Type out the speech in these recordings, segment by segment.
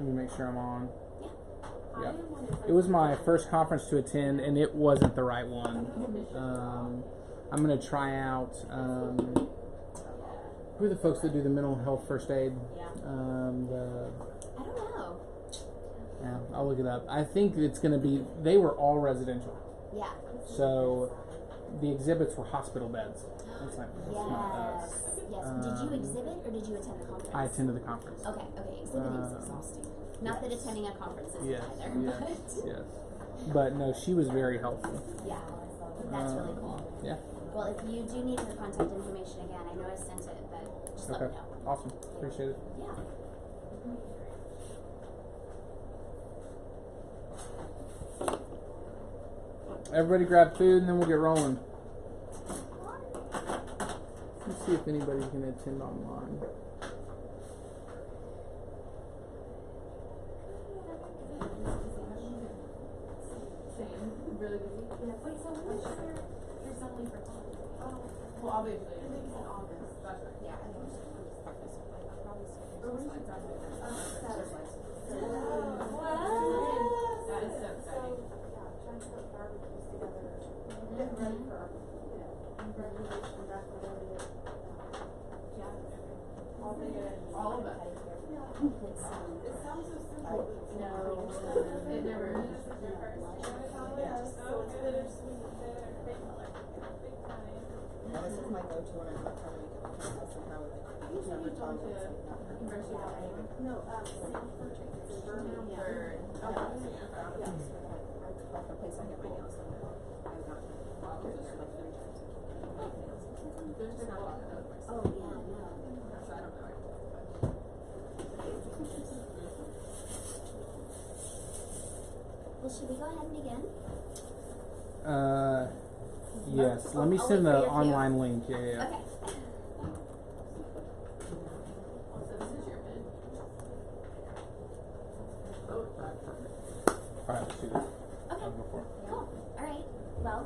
Let me make sure I'm on. Yeah. Yeah. It was my first conference to attend, and it wasn't the right one. I'm going to try out, who are the folks that do the mental health first aid? I don't know. Yeah, I'll look it up. I think it's going to be, they were all residential. Yeah. So the exhibits were hospital beds. That's not us. Yes. Did you exhibit or did you attend the conference? I attended the conference. Okay. Exhibiting is exhausting. Not that attending a conference isn't either. Yes. But no, she was very helpful. Yeah. That's really cool. Yeah. Well, if you do need her contact information again, I know I sent it, but just let me know. Awesome. Appreciate it. Yeah. Everybody grab food and then we'll get rolling. Let's see if anybody's going to attend online. Really busy? Yeah. Wait, so when is your son leave for college? Well, obviously in August. That's right. Yeah, I think I'll probably start. Or when did you graduate? Saturday. That is so exciting. Yeah, trying to put barbecues together. Getting ready for graduation, graduation. Yeah. All of it. It sounds so simple. No. It never is. This is my go-to when I'm not trying to make it because somehow never tell me it's not perfect. No, Sanford. Yeah. Yeah. That's the place I get my nails done. I've gotten like 3 times. There's been a lot of other places. Oh, yeah, no. So I don't know. Well, should we go ahead and begin? Yes. Let me I'll send wait for the your cue. online link. Yeah. Okay. So this is your bid. All right, let's do this. Okay. Before. Cool. All right. Well,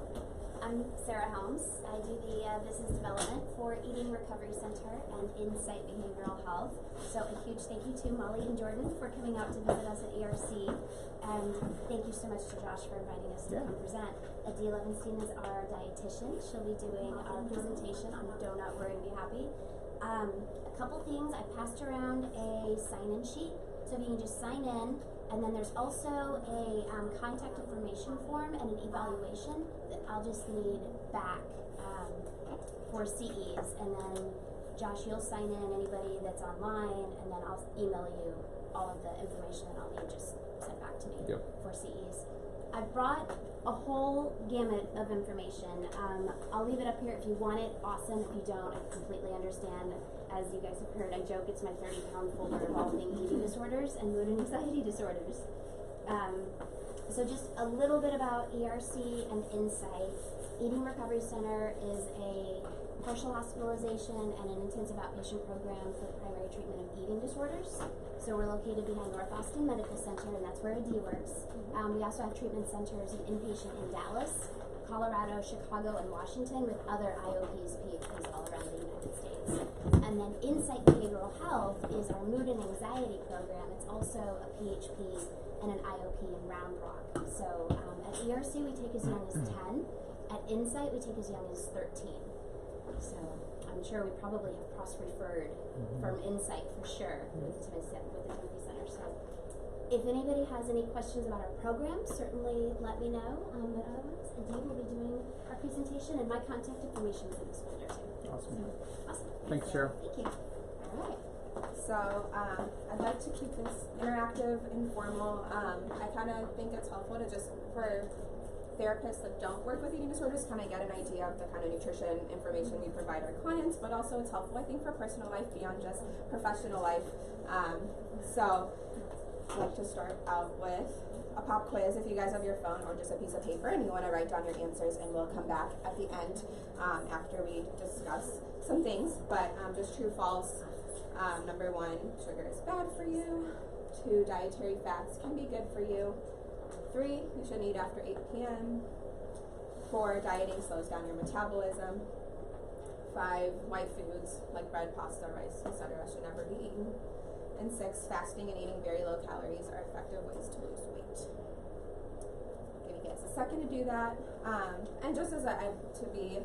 I'm Sarah Helms. I do the business development for Eating Recovery Center and Insight Behavioral Health. So a huge thank you to Molly and Jordan for coming out to visit us at ERC. And thank you so much to Josh for inviting us to come present. Adele Levinstein is our dietitian. She'll be doing our presentation on Donut Worry and Be Happy. A couple things. I passed around a sign-in sheet. So if you can just sign in. And then there's also a contact information form and an evaluation that I'll just need back for CEs. And then Josh, you'll sign in anybody that's online, and then I'll email you all of the information that I'll need just sent back to me for CEs. I brought a whole gamut of information. I'll leave it up here if you want it. Awesome. If you don't, I completely understand. As you guys have heard, I joke it's my 30-pound folder of all things eating disorders and mood and anxiety disorders. So just a little bit about ERC and Insight. Eating Recovery Center is a partial hospitalization and an intensive outpatient program for the primary treatment of eating disorders. So we're located behind North Austin Medical Center, and that's where AD works. We also have treatment centers and inpatient in Dallas, Colorado, Chicago, and Washington, with other IOPs, PHPs all around the United States. And then Insight Behavioral Health is our mood and anxiety program. It's also a PHP and an IOP in Round Rock. So at ERC we take as young as 10. At Insight we take as young as 13. So I'm sure we probably have cross-referred from Insight for sure with the Timothy Center. So if anybody has any questions about our program, certainly let me know. But otherwise, Adele will be doing our presentation, and my contact information is in this folder too. Awesome. So, awesome. Thanks, Cheryl. Thank you. All right. So I'd like to keep this interactive, informal. I kind of think it's helpful to just, for therapists that don't work with eating disorders, kind of get an idea of the kind of nutrition information we provide our clients, but also it's helpful, I think, for personal life beyond just professional life. So I'd like to start out with a pop quiz if you guys have your phone or just a piece of paper and you want to write down your answers, and we'll come back at the end after we discuss some things, but just true, false. Number 1, sugar is bad for you. 2, dietary fats can be good for you. 3, you shouldn't eat after 8 p.m. 4, dieting slows down your metabolism. 5, white foods like bread, pasta, rice, etc. should never be eaten. And 6, fasting and eating very low calories are effective ways to lose weight. Give you guys a second to do that. And just as to be,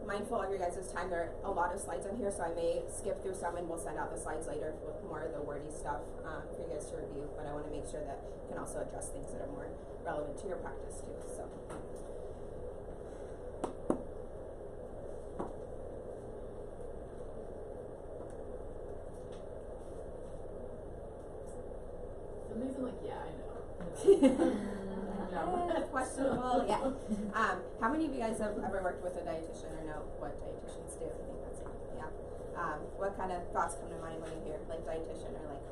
mindful of your guys' time, there are a lot of slides on here, so I may skip through some and we'll send out the slides later with more of the wordy stuff for you guys to review. But I want to make sure that you can also address things that are more relevant to your practice too. So. Questionable, yeah. How many of you guys have ever worked with a dietitian or know what dietitians do? I think that's yeah. What kind of thoughts come to mind when you hear like dietitian or like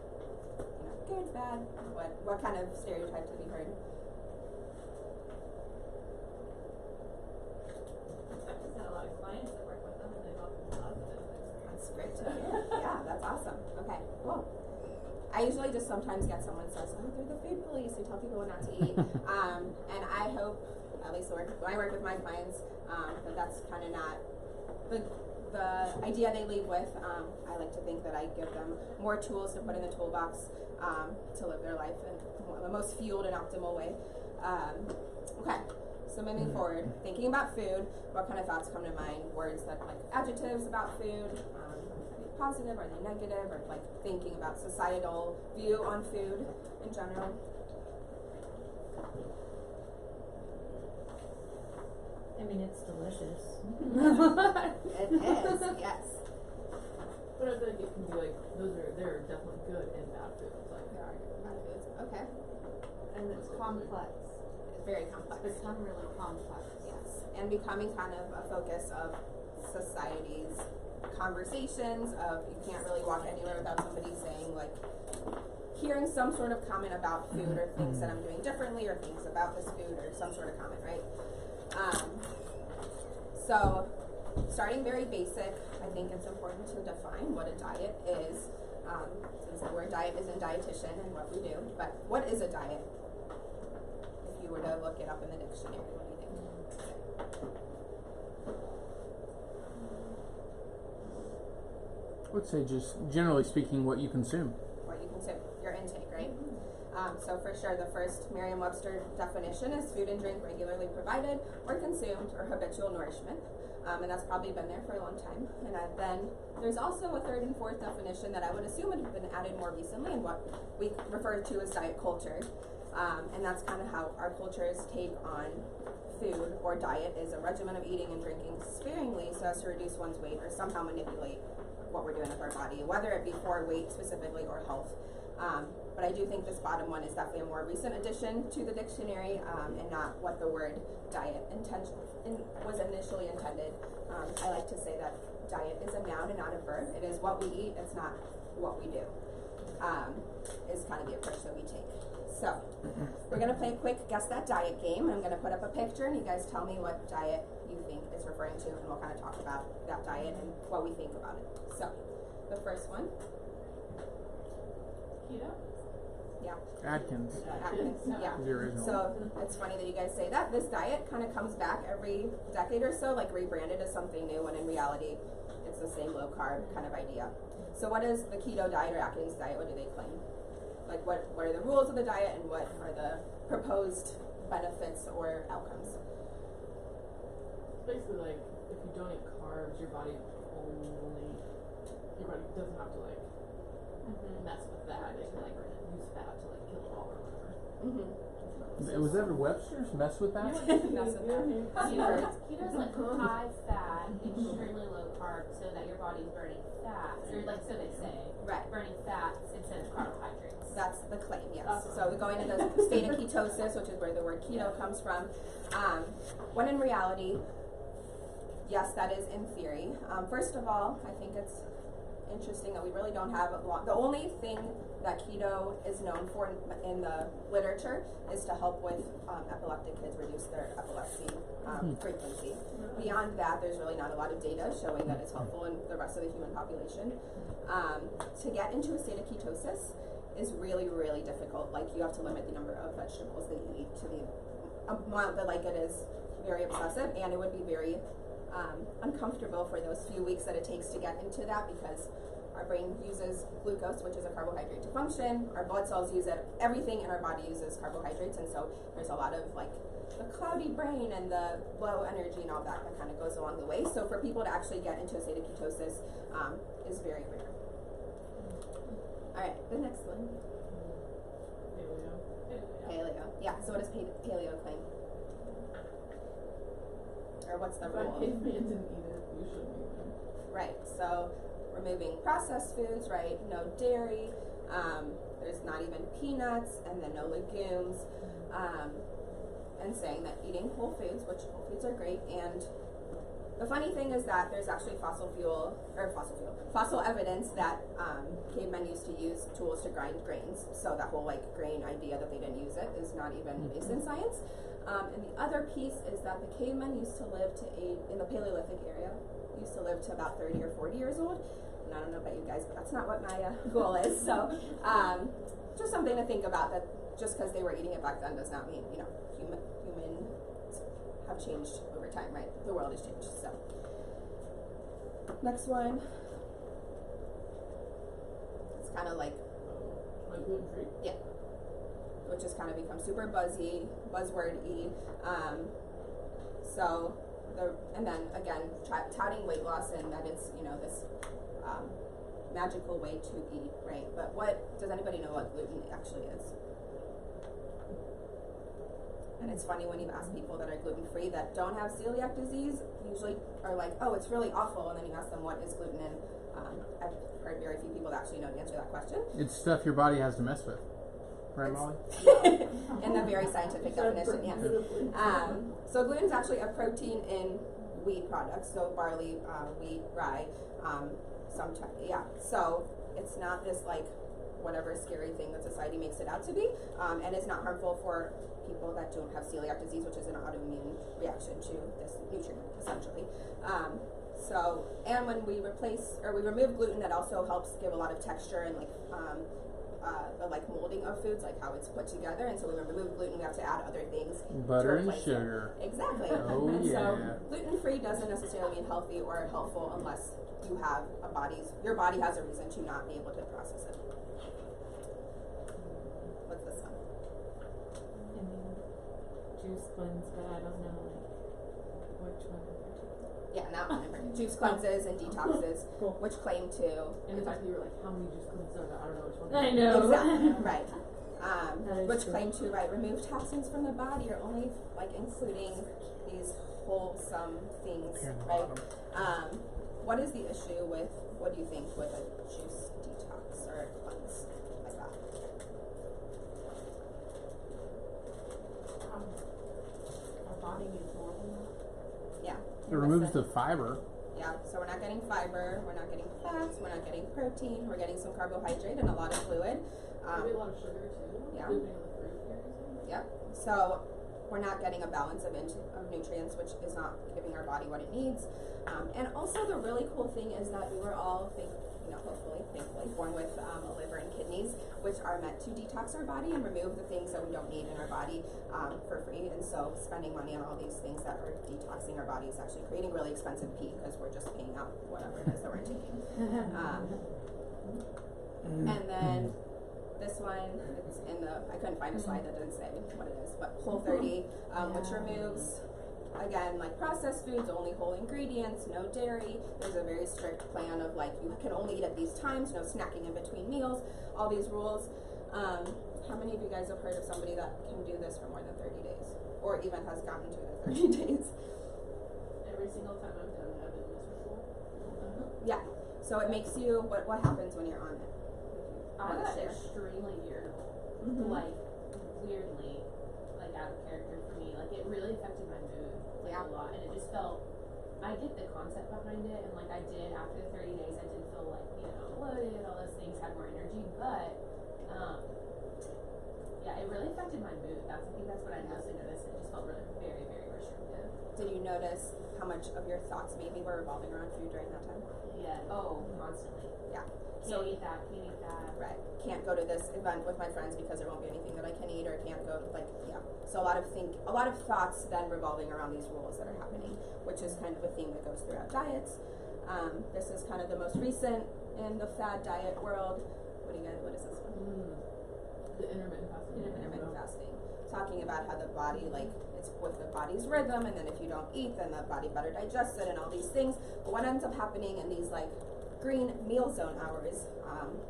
good, bad? What kind of stereotypes have you heard? I've just had a lot of clients that work with them and they've all been positive. That's great to hear. Yeah, that's awesome. Okay, cool. I usually just sometimes get someone says, oh, they're the food police, they tell people what not to eat. And I hope, at least when I work with my clients, that that's kind of not the idea they leave with. I like to think that I give them more tools to put in the toolbox to live their life in the most fueled and optimal way. Okay, so moving forward, thinking about food, what kind of thoughts come to mind? Words that like adjectives about food. Positive, are they negative, or like thinking about societal view on food in general? I mean, it's delicious. It is, yes. But I feel like it can be like, they're definitely good and bad foods. Like, There are different kind of foods. Okay. And it's complex. It's very complex. Become really complex. Yes. And becoming kind of a focus of society's conversations of you can't really walk anywhere without somebody saying like hearing some sort of comment about food or things that I'm doing differently or things about this food or some sort of comment, right? So starting very basic, I think it's important to define what a diet is. Since the word diet isn't dietitian and what we do, but what is a diet? If you were to look it up in the dictionary, what do you think? I would say just generally speaking what you consume. What you consume, your intake, right? So for sure, the first Merriam-Webster definition is food and drink regularly provided or consumed or habitual nourishment. And that's probably been there for a long time. And then there's also a third and fourth definition that I would assume would have been added more recently and what we refer to as diet culture. And that's kind of how our culture's take on food or diet is a regimen of eating and drinking sparingly so as to reduce one's weight or somehow manipulate what we're doing with our body, whether it be for weight specifically or health. But I do think this bottom one is definitely a more recent addition to the dictionary and not what the word diet was initially intended. I like to say that diet is a noun and not a verb. It is what we eat, it's not what we do, is kind of the approach that we take. So we're going to play a quick Guess That Diet game. I'm going to put up a picture and you guys tell me what diet you think it's referring to and we'll kind of talk about that diet and what we think about it. So the first one. keto? Yeah. Atkins. Atkins, yeah. The original. So it's funny that you guys say that. This diet kind of comes back every decade or so, like rebranded as something new, when in reality, it's the same low carb kind of idea. So what is the keto diet or Atkins diet? What do they claim? Like what are the rules of the diet and what are the proposed benefits or outcomes? Basically, like, if you don't eat carbs, your body doesn't have to like mess with that. It can like use fat to like kill it all or whatever. Was that Webster's mess with that? Mess with that. Keto's like high fat, extremely low carb, so that your body's burning fat, or like so they say, Right. burning fats instead of carbohydrates. That's the claim, yes. So we're going into the state of ketosis, which is where the word keto comes from. When in reality, yes, that is in theory. First of all, I think it's interesting that we really don't have a lot. The only thing that keto is known for in the literature is to help with epileptic kids reduce their epilepsy frequency. Beyond that, there's really not a lot of data showing that it's helpful in the rest of the human population. To get into a state of ketosis is really, really difficult. Like, you have to limit the number of vegetables that you eat to the amount that, like, it is very obsessive, and it would be very uncomfortable for those few weeks that it takes to get into that, because Our brain uses glucose, which is a carbohydrate, to function. Our blood cells use it. Everything in our body uses carbohydrates, and so there's a lot of like the cloudy brain and the low energy and all that kind of goes along the way. So for people to actually get into a state of ketosis is very rare. All right, the next one. Paleo. Yeah. So what does paleo claim? Or what's the rule? If man didn't eat it, you shouldn't eat it. Right. So removing processed foods, right? No dairy. There's not even peanuts, and then no legumes. And saying that eating whole foods, which whole foods are great, and the funny thing is that there's actually fossil evidence that cavemen used to use tools to grind grains. So that whole like grain idea that they didn't use it is not even based in science. And the other piece is that the cavemen used to live in the Paleolithic area, used to live to about 30 or 40 years old. And I don't know about you guys, but that's not what my goal is. So just something to think about, that just because they were eating it back then does not mean, humans have changed over time, right? The world has changed. So next one. It's kind of like gluten-free? Yeah. Which has kind of become super buzzword-y. And then again, touting weight loss and that it's, this magical way to eat, right? But does anybody know what gluten actually is? And it's funny when you ask people that are gluten-free that don't have celiac disease, usually are like, oh, it's really awful. And then you ask them, what is gluten? And I've heard very few people that actually know the answer to that question. It's stuff your body has to mess with. Right, Molly? In the very scientific definition, yes. So gluten is actually a protein in wheat products, so barley, wheat, rye, So it's not this like whatever scary thing that society makes it out to be, and it's not harmful for people that don't have celiac disease, which is an autoimmune reaction to this nutrient, essentially. And when we remove gluten, that also helps give a lot of texture and the molding of foods, like how it's put together. And so when we remove gluten, we have to add other things. Butter and sugar. Exactly. Oh yeah. So gluten-free doesn't necessarily mean healthy or helpful unless you have your body has a reason to not be able to process it. What's this one? Juice cleanse, but I don't know which one. Yeah, that one. Juice cleanses and detoxes, which claim to. And in fact, you were like, how many juice cleanses are there? I don't know which one. I know. Exactly. Right. Which true. claim to remove toxins from the body, or only including these wholesome things, right? What is the issue with? What do you think with a juice detox or a cleanse like that? Our body needs more than that. Yeah. It removes the fiber. Yeah, so we're not getting fiber, we're not getting fats, we're not getting protein, we're getting some carbohydrate and a lot of fluid. Maybe a lot of sugar too. Yeah. Depending on the fruit you're using. Yep. So we're not getting a balance of nutrients, which is not giving our body what it needs. And also the really cool thing is that we were all, hopefully, thankfully, born with a liver and kidneys, which are meant to detox our body and remove the things that we don't need in our body for free. And so spending money on all these things that are detoxing our body is actually creating really expensive pee, because we're just paying out whatever it is that we're taking. And then this one, it's I couldn't find a slide that didn't say what it is, but Whole30, which removes, again, processed foods, only whole ingredients, no dairy. There's a very strict plan of you can only eat at these times, no snacking in between meals, all these rules. How many of you guys have heard of somebody that can do this for more than 30 days? Or even has gotten to the 30 days? Every single time I've done it, I've been miserable. Yeah. So it makes you, what happens when you're on it? I Wanna got share? extremely irritable. Mhm. Weirdly, out of character for me. It really affected my mood Yeah. a lot, and it just felt. I get the concept behind it, and I did after the 30 days, I did feel bloated, all those things, had more energy, but it really affected my mood. I think that's what I mostly noticed. It just felt really very, very restrictive. Did you notice how much of your thoughts maybe were revolving around food during that time? Yeah. Oh, constantly. Yeah. Can't eat that. Can't eat that. Right. Can't go to this event with my friends because there won't be anything that I can eat, or can't go So a lot of thoughts then revolving around these rules that are happening, which is kind of a theme that goes throughout diets. This is kind of the most recent in the fad diet world. What is this one? The intermittent fasting. Intermittent fasting. Talking about how the body, like, it's with the body's rhythm, and then if you don't eat, then the body better digests it and all these things. But what ends up happening in these, like, green meal zone hours,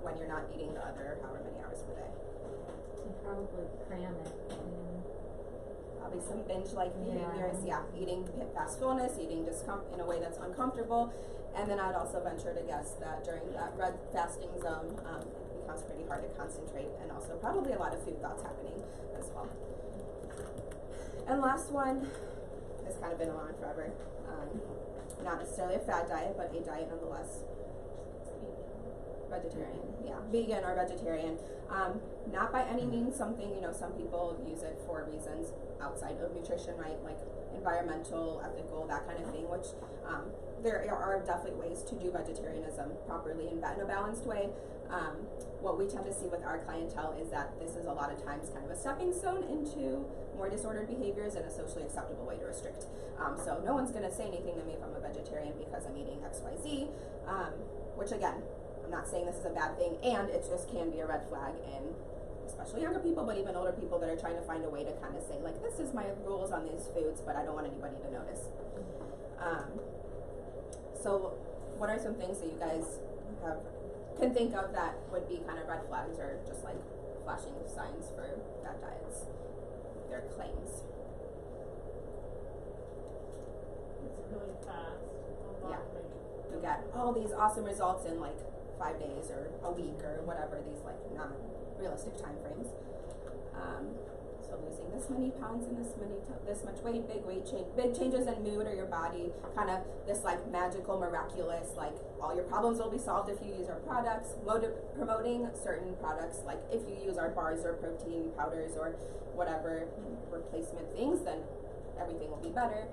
when you're not eating the other however many hours per day? You probably cram it. Probably some binge-like behaviors, eating fast fullness, eating in a way that's uncomfortable, and then I'd also venture to guess that during that red fasting zone, it becomes pretty hard to concentrate, and also probably a lot of food thoughts happening as well. And last one has kind of been around forever. Not necessarily a fad diet, but a diet nonetheless. Vegetarian, vegan or vegetarian. Not by any means something, some people use it for reasons outside of nutrition, right? Like environmental, ethical, that kind of thing, which there are definitely ways to do vegetarianism properly and in a balanced way. What we tend to see with our clientele is that this is a lot of times kind of a stepping stone into more disordered behaviors and a socially acceptable way to restrict. So no one's going to say anything to me if I'm a vegetarian because I'm eating XYZ, which again, I'm not saying this is a bad thing, and it just can be a red flag in especially younger people, but even older people that are trying to find a way to kind of say, like, this is my rules on these foods, but I don't want anybody to notice. So what are some things that you guys can think of that would be kind of red flags or just like flashing signs for fad diets, their claims? It's really fast. You get all these awesome results in like 5 days or a week or whatever, these like non-realistic time frames. So losing this many pounds and this much weight, big changes in mood or your body, kind of this like magical, miraculous, like all your problems will be solved if you use our products. Promoting certain products, like if you use our bars or protein powders or whatever replacement things, then everything will be better.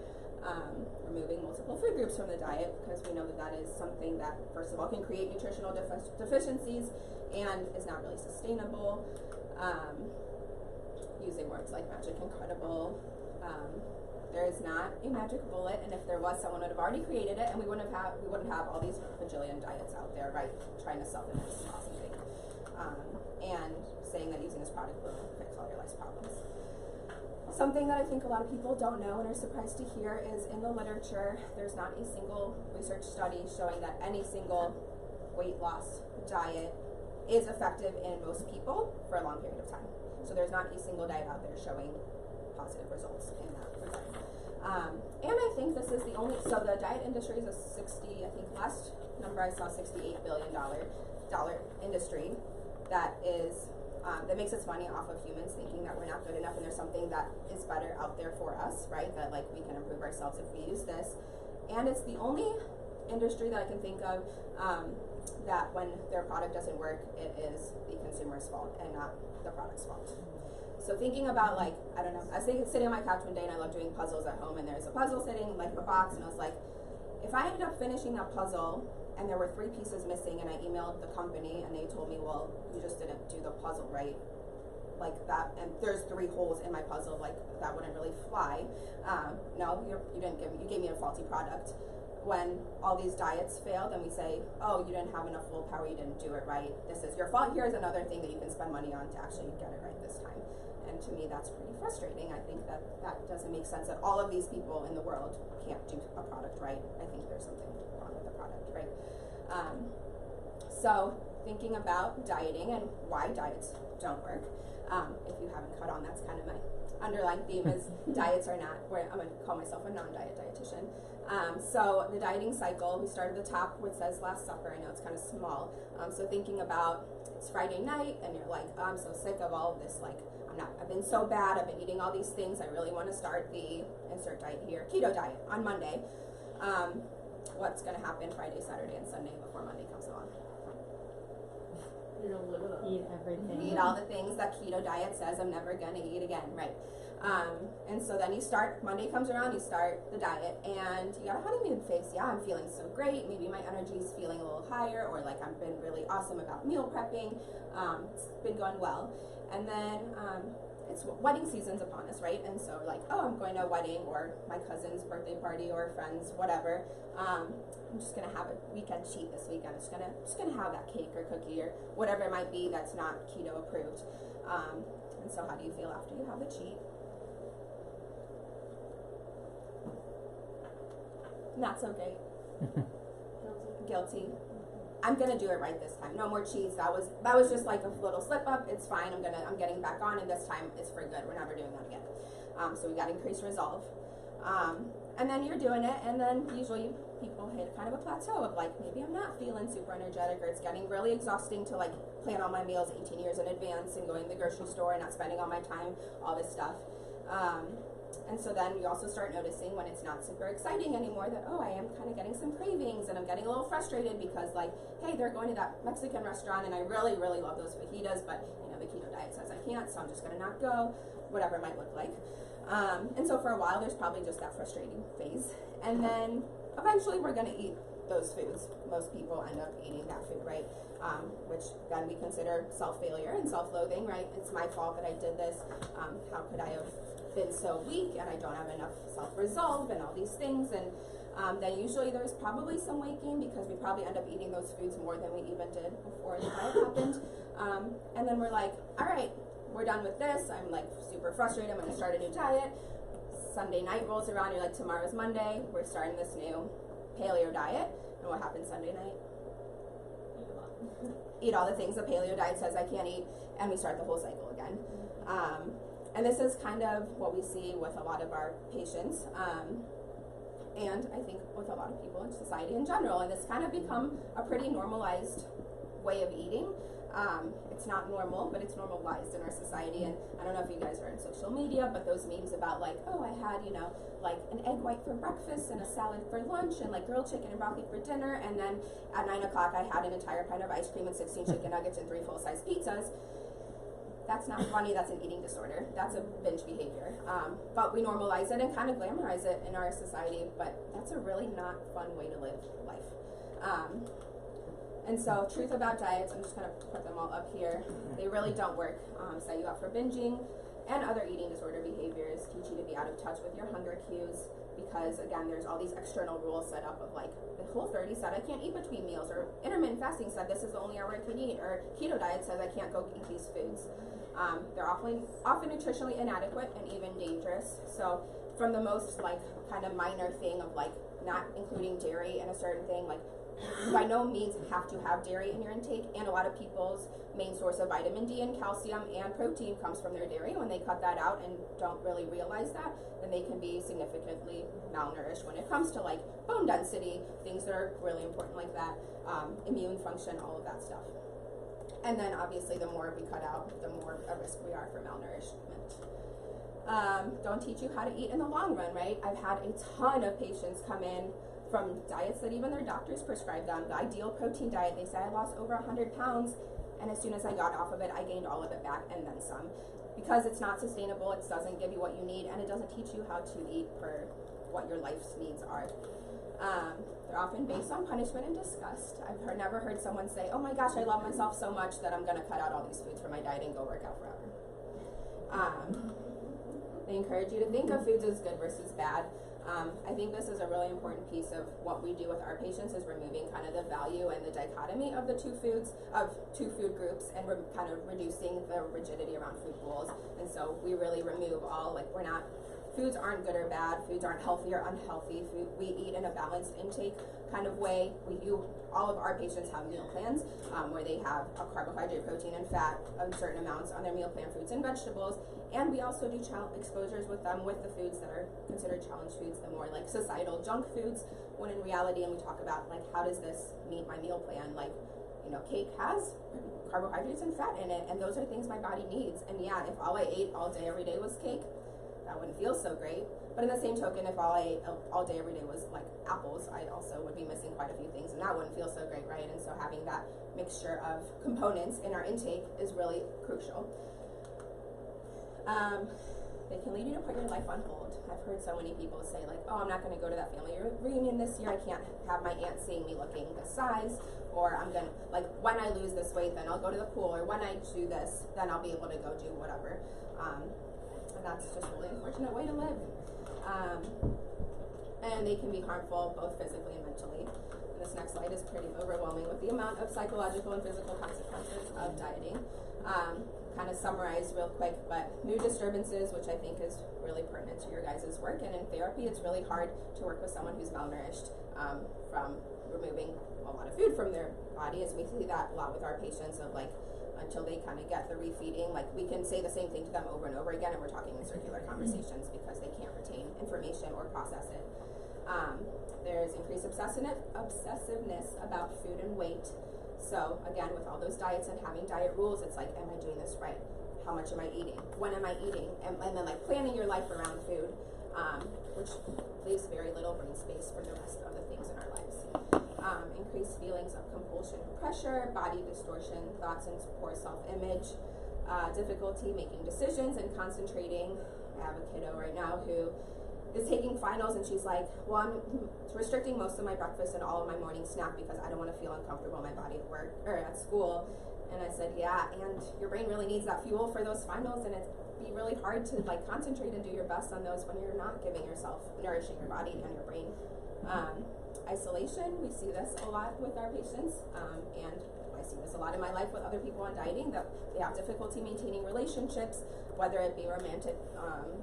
Removing multiple food groups from the diet, because we know that is something that, first of all, can create nutritional deficiencies and is not really sustainable. Using words like magic, incredible. There is not a magic bullet, and if there was, someone would have already created it, and we wouldn't have all these bajillion diets out there, right, trying to sell them as this awesome thing, and saying that using this product will fix all your life's problems. Something that I think a lot of people don't know and are surprised to hear is in the literature, there's not a single research study showing that any single weight loss diet is effective in most people for a long period of time. So there's not a single diet out there showing positive results in that regard. And I think this is the only, so the diet industry is a last number I saw, $68 billion industry that is that makes its money off of humans thinking that we're not good enough and there's something that is better out there for us, right? That like we can improve ourselves if we use this. And it's the only industry that I can think of that when their product doesn't work, it is the consumer's fault and not the product's fault. So thinking about like, I don't know, I was sitting on my couch one day and I love doing puzzles at home, and there's a puzzle sitting like in a box, and I was like, if I ended up finishing that puzzle and there were 3 pieces missing, and I emailed the company and they told me, well, you just didn't do the puzzle right, like that, and there's 3 holes in my puzzle, like that wouldn't really fly. No, you gave me a faulty product. When all these diets failed and we say, oh, you didn't have enough willpower, you didn't do it right, this is your fault, here's another thing that you can spend money on to actually get it right this time. And to me, that's pretty frustrating. I think that doesn't make sense that all of these people in the world can't do a product right. I think there's something wrong with the product, right? So thinking about dieting and why diets don't work. If you haven't caught on, that's kind of my underlying theme is diets are not, where I'm going to call myself a non-diet dietitian. So the dieting cycle, we start at the top which says Last Supper. I know it's kind of small. So thinking about it's Friday night and you're like, oh, I'm so sick of all of this, like I've been so bad, I've been eating all these things, I really want to start the insert diet here, keto diet on Monday. What's going to happen Friday, Saturday, and Sunday before Monday comes along? You're gonna live it up. Eat everything. Eat all the things that keto diet says I'm never going to eat again, right? And so then Monday comes around, you start the diet, and you got a honeymoon phase. Yeah, I'm feeling so great. Maybe my energy's feeling a little higher, or like I've been really awesome about meal prepping. It's been going well. And then it's wedding season's upon us, right? And so like, oh, I'm going to a wedding or my cousin's birthday party or friends, whatever. I'm just gonna have a weekend cheat this weekend. Just gonna have that cake or cookie or whatever it might be that's not keto approved. And so how do you feel after you have the cheat? Not so great. Guilty. I'm gonna do it right this time. No more cheats. That was just like a little slip up. It's fine. I'm getting back on, and this time it's for good. We're never doing that again. So we got increased resolve. And then you're doing it, and then usually people hit kind of a plateau of like, maybe I'm not feeling super energetic, or it's getting really exhausting to like plan all my meals 18 years in advance and going to the grocery store and not spending all my time, all this stuff. And so then you also start noticing when it's not super exciting anymore that, oh, I am kind of getting some cravings and I'm getting a little frustrated because like, hey, they're going to that Mexican restaurant and I really, really love those fajitas, but you know, the keto diet says I can't, so I'm just gonna not go, whatever it might look like. And so for a while, there's probably just that frustrating phase. And then eventually we're gonna eat those foods. Most people end up eating that food, right? Which then we consider self-failure and self-loathing, right? It's my fault that I did this. How could I have been so weak, and I don't have enough self-resolve and all these things. And then usually there's probably some weight gain because we probably end up eating those foods more than we even did before the diet happened. And then we're like, all right, we're done with this. I'm like super frustrated. I'm going to start a new diet. Sunday night rolls around. You're like, tomorrow's Monday. We're starting this new paleo diet. And what happens Sunday night? Eat all the things the paleo diet says I can't eat, and we start the whole cycle again. And this is kind of what we see with a lot of our patients, and I think with a lot of people in society in general. And it's kind of become a pretty normalized way of eating. It's not normal, but it's normalized in our society. And I don't know if you guys are in social media, but those memes about like, oh, I had, you know, like an egg white for breakfast and a salad for lunch and like grilled chicken and broccoli for dinner. And then at 9 o'clock, I had an entire pint of ice cream and 16 chicken nuggets and 3 full-size pizzas. That's not funny. That's an eating disorder. That's a binge behavior. But we normalize it and kind of glamorize it in our society, but that's a really not fun way to live life. And so, truth about diets, I'm just going to put them all up here. They really don't work. Set you up for binging and other eating disorder behaviors, teach you to be out of touch with your hunger cues, because again, there's all these external rules set up of like, the Whole30 said I can't eat between meals, or intermittent fasting said this is the only hour I can eat, or keto diet says I can't go eat these foods. They're often nutritionally inadequate and even dangerous. So from the most like kind of minor thing of like not including dairy in a certain thing, like by no means have to have dairy in your intake, and a lot of people's main source of vitamin D and calcium and protein comes from their dairy. When they cut that out and don't really realize that, then they can be significantly malnourished when it comes to like bone density, things that are really important like that, immune function, all of that stuff. And then obviously the more we cut out, the more at risk we are for malnourishment. Don't teach you how to eat in the long run, right? I've had a ton of patients come in from diets that even their doctors prescribe them. The ideal protein diet, they say I lost over 100 pounds, and as soon as I got off of it, I gained all of it back and then some. Because it's not sustainable, it doesn't give you what you need, and it doesn't teach you how to eat for what your life's needs are. They're often based on punishment and disgust. I've never heard someone say, oh my gosh, I love myself so much that I'm going to cut out all these foods from my diet and go work out forever. They encourage you to think of foods as good versus bad. I think this is a really important piece of what we do with our patients, is removing kind of the value and the dichotomy of the two food groups, and we're kind of reducing the rigidity around food goals. And so we really remove all, like, foods aren't good or bad, foods aren't healthy or unhealthy. We eat in a balanced intake kind of way. All of our patients have meal plans where they have a carbohydrate, protein, and fat of certain amounts on their meal plan, fruits and vegetables. And we also do exposures with them with the foods that are considered challenge foods, the more like societal junk foods, when in reality, and we talk about like, how does this meet my meal plan? Like, you know, cake has carbohydrates and fat in it, and those are things my body needs. And yeah, if all I ate all day every day was cake, that wouldn't feel so great. But in the same token, if all I ate all day every day was like apples, I also would be missing quite a few things, and that wouldn't feel so great, right? And so having that mixture of components in our intake is really crucial. They can lead you to put your life on hold. I've heard so many people say like, oh, I'm not going to go to that family reunion this year. I can't have my aunt seeing me looking this size. Or I'm going to, like, when I lose this weight, then I'll go to the pool. Or when I do this, then I'll be able to go do whatever. And that's just a really unfortunate way to live. And they can be harmful both physically and mentally. And this next slide is pretty overwhelming with the amount of psychological and physical consequences of dieting. Kind of summarize real quick, but mood disturbances, which I think is really pertinent to your guys' work, and in therapy it's really hard to work with someone who's malnourished from removing a lot of food from their body, as we see that a lot with our patients of like until they kind of get the refeeding, like we can say the same thing to them over and over again and we're talking in circular conversations because they can't retain information or process it. There's increased obsessiveness about food and weight. So again, with all those diets and having diet rules, it's like, am I doing this right? How much am I eating? When am I eating? And then like planning your life around food, which leaves very little brain space for the rest of the things in our lives. Increased feelings of compulsion and pressure, body distortion, thoughts and poor self-image, difficulty making decisions and concentrating. I have a kiddo right now who is taking finals and she's like, well, I'm restricting most of my breakfast and all of my morning snack because I don't want to feel uncomfortable in my body at work or at school. And I said, yeah, and your brain really needs that fuel for those finals, and it'd be really hard to like concentrate and do your best on those when you're not giving yourself, nourishing your body and your brain. Isolation, we see this a lot with our patients, and I see this a lot in my life with other people on dieting, that they have difficulty maintaining relationships, whether it be romantic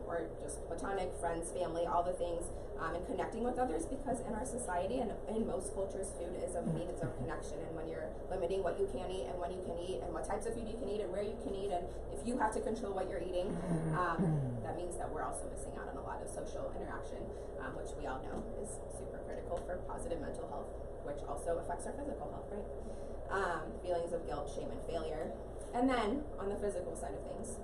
or just platonic, friends, family, all the things, and connecting with others, because in our society and in most cultures, food is a means of connection. And when you're limiting what you can eat and when you can eat and what types of food you can eat and where you can eat, and if you have to control what you're eating, that means that we're also missing out on a lot of social interaction, which we all know is super critical for positive mental health, which also affects our physical health, right? Feelings of guilt, shame, and failure. And then on the physical side of things,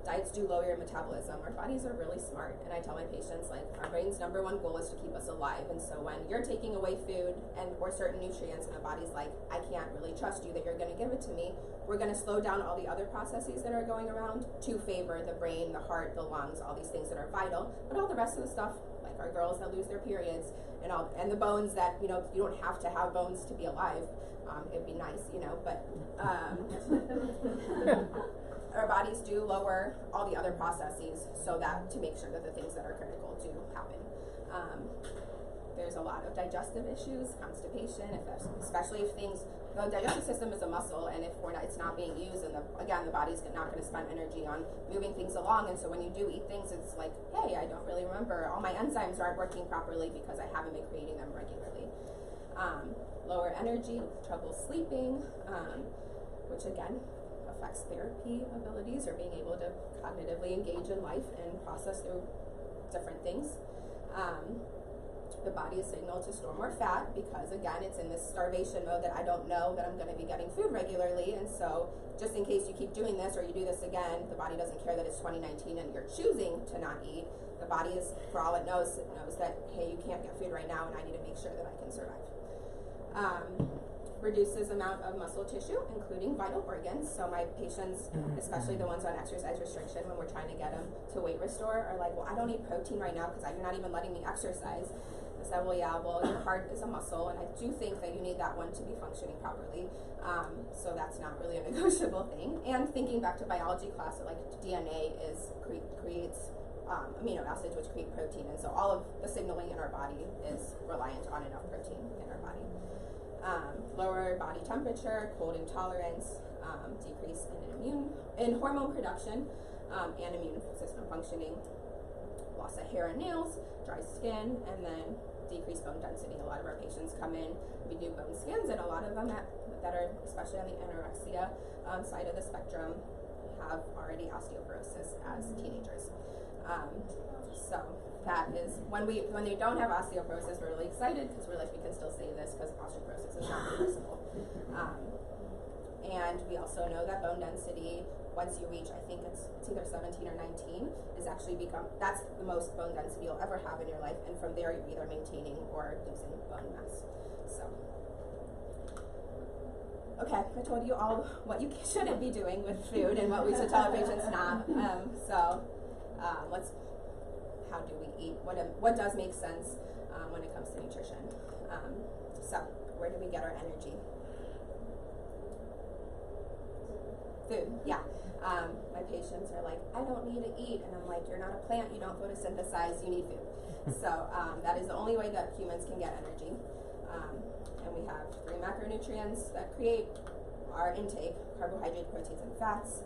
diets do lower your metabolism. Our bodies are really smart, and I tell my patients, like, our brain's number one goal is to keep us alive. And so when you're taking away food and or certain nutrients, and the body's like, I can't really trust you that you're going to give it to me, we're going to slow down all the other processes that are going around to favor the brain, the heart, the lungs, all these things that are vital. But all the rest of the stuff, like our girls that lose their periods, and the bones that, you know, you don't have to have bones to be alive. It'd be nice, you know, but our bodies do lower all the other processes so that to make sure that the things that are critical do happen. There's a lot of digestive issues, constipation, especially if the digestive system is a muscle, and if it's not being used, and the body's not going to spend energy on moving things along, and so when you do eat things, it's like, hey, I don't really remember, all my enzymes aren't working properly because I haven't been creating them regularly. Lower energy, trouble sleeping, which again affects therapy abilities or being able to cognitively engage in life and process through different things. The body is signaled to store more fat because, again, it's in this starvation mode that I don't know that I'm going to be getting food regularly, and so just in case you keep doing this or you do this again, the body doesn't care that it's 2019 and you're choosing to not eat. The body is, for all it knows that, hey, you can't get food right now and I need to make sure that I can survive. Reduces amount of muscle tissue, including vital organs. So my patients, especially the ones on exercise restriction, when we're trying to get them to weight restore, are like, well, I don't need protein right now because you're not even letting me exercise. I said, well, yeah, well, your heart is a muscle, and I do think that you need that one to be functioning properly. So that's not really a negotiable thing. And thinking back to biology class, like DNA creates amino acids which create protein, and so all of the signaling in our body is reliant on enough protein in our body. Lower body temperature, cold intolerance, decrease in hormone production and immune system functioning, loss of hair and nails, dry skin, and then decreased bone density. A lot of our patients come in, we do bone scans, and a lot of them that are, especially on the anorexia side of the spectrum, have already osteoporosis as teenagers. So that is, when they don't have osteoporosis, we're really excited because we're like, we can still say this because osteoporosis is not reversible. And we also know that bone density, once you reach, I think it's either 17 or 19, is actually that's the most bone density you'll ever have in your life, and from there you're either maintaining or losing bone mass. So, okay, I told you all what you shouldn't be doing with food and what we should tell our patients not. How do we eat? What does make sense when it comes to nutrition? So where do we get our energy? Food, yeah. My patients are like, I don't need to eat, and I'm like, you're not a plant, you don't photosynthesize, you need food. So that is the only way that humans can get energy. And we have 3 macronutrients that create our intake: carbohydrate, proteins, and fats.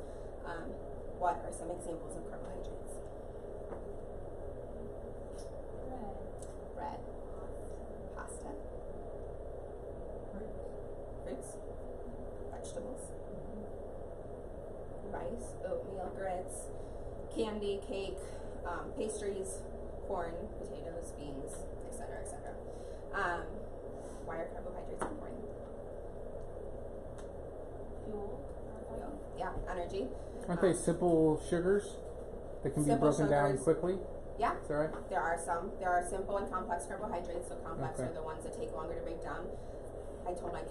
What are some examples of carbohydrates? Bread, pasta, fruits, vegetables, rice, oatmeal, grits, candy, cake, pastries, corn, potatoes, beans, etc., etc. Why are carbohydrates important? Fuel. Yeah, energy. Aren't they simple sugars that can be Simple broken down sugars. quickly? Yeah, Is that right? there are some. There are simple and complex carbohydrates. So complex Okay. are the ones that take longer to break down. I told my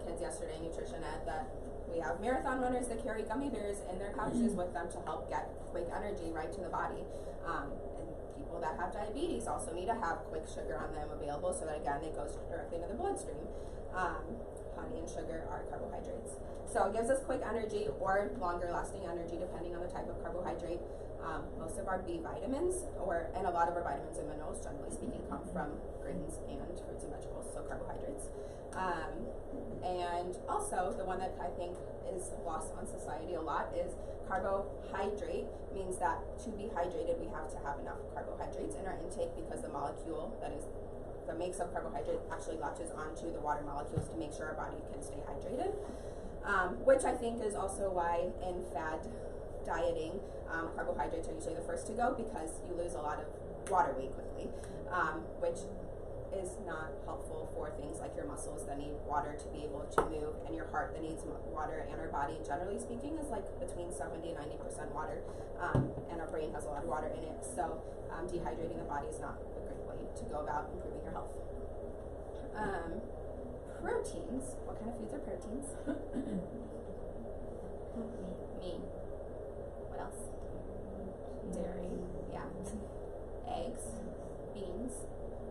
kids yesterday in nutrition ed that we have marathon runners that carry gummy bears in their pouches with them to help get quick energy right to the body. And people that have diabetes also need to have quick sugar on them available so that, again, it goes directly into the bloodstream. Honey and sugar are carbohydrates. So it gives us quick energy or longer lasting energy depending on the type of carbohydrate. Most of our B vitamins, and a lot of our vitamins and minerals, generally speaking, come from grains and fruits and vegetables, so carbohydrates. And also, the one that I think is lost on society a lot is carbohydrate. Means that to be hydrated, we have to have enough carbohydrates in our intake because the molecule that makes up carbohydrate actually latches onto the water molecules to make sure our body can stay hydrated. Which I think is also why in fad dieting, carbohydrates are usually the first to go because you lose a lot of water weight quickly, which is not helpful for things like your muscles that need water to be able to move, and your heart that needs water, and our body, generally speaking, is like between 70 and 90% water, and our brain has a lot of water in it. So dehydrating the body is not a great way to go about improving your health. Proteins. What kind of foods are proteins? Meat. What else? Dairy. Yeah. Eggs. Beans.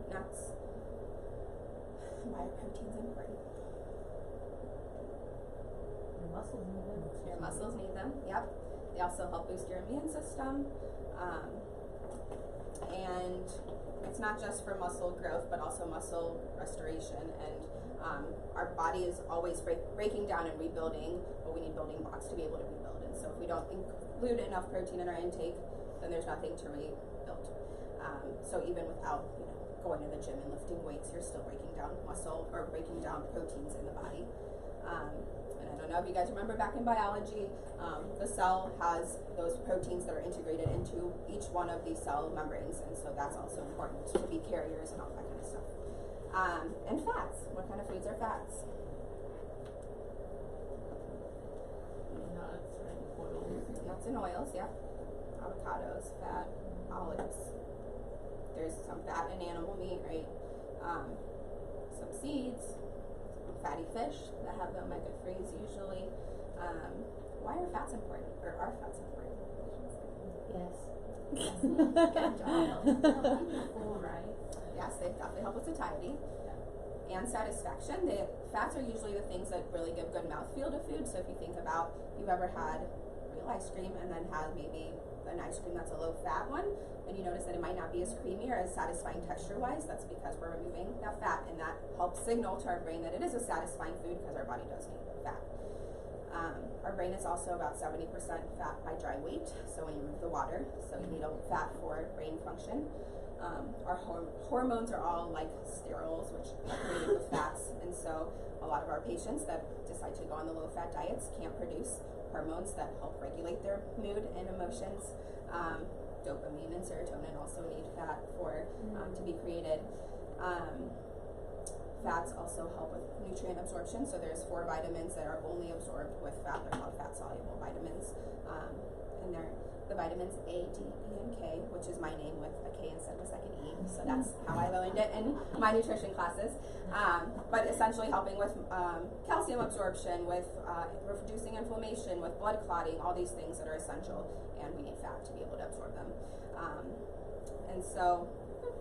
Nuts. Why are proteins important? Your muscles need them. Your muscles need them. Yep. They also help boost your immune system. And it's not just for muscle growth, but also muscle restoration. And our body is always breaking down and rebuilding, but we need building blocks to be able to rebuild. And so if we don't include enough protein in our intake, then there's nothing to rebuild. So even without, going to the gym and lifting weights, you're still breaking down muscle or breaking down proteins in the body. And I don't know if you guys remember back in biology, the cell has those proteins that are integrated into each one of these cell membranes, and so that's also important to be carriers and all that kind of stuff. And fats. What kind of foods are fats? Nuts, right? Oils. Nuts and oils, yeah. Avocados, fat, olives. There's some fat in animal meat, right? Some seeds, fatty fish that have the omega-3s usually. Why are fats important, or are fats important? Yes. Good job. Full, right? Yes, they definitely help with satiety and satisfaction. Fats are usually the things that really give good mouthfeel to food. So if you think about, you've ever had real ice cream and then had maybe an ice cream that's a low fat one, and you notice that it might not be as creamy or as satisfying texture-wise, that's because we're removing that fat, and that helps signal to our brain that it is a satisfying food because our body does need fat. Our brain is also about 70% fat by dry weight, so when you remove the water, so you need a fat for brain function. Our hormones are all like sterols, which are created with fats, and so a lot of our patients that decide to go on the low-fat diets can't produce hormones that help regulate their mood and emotions. Dopamine and serotonin also need fat for to be created. Fats also help with nutrient absorption. So there's 4 vitamins that are only absorbed with fat. They're called fat-soluble vitamins. And the vitamins A, D, E, and K, which is my name with a K instead of a second E. So that's how I learned it in my nutrition classes. But essentially helping with calcium absorption, with reducing inflammation, with blood clotting, all these things that are essential, and we need fat to be able to absorb them. And so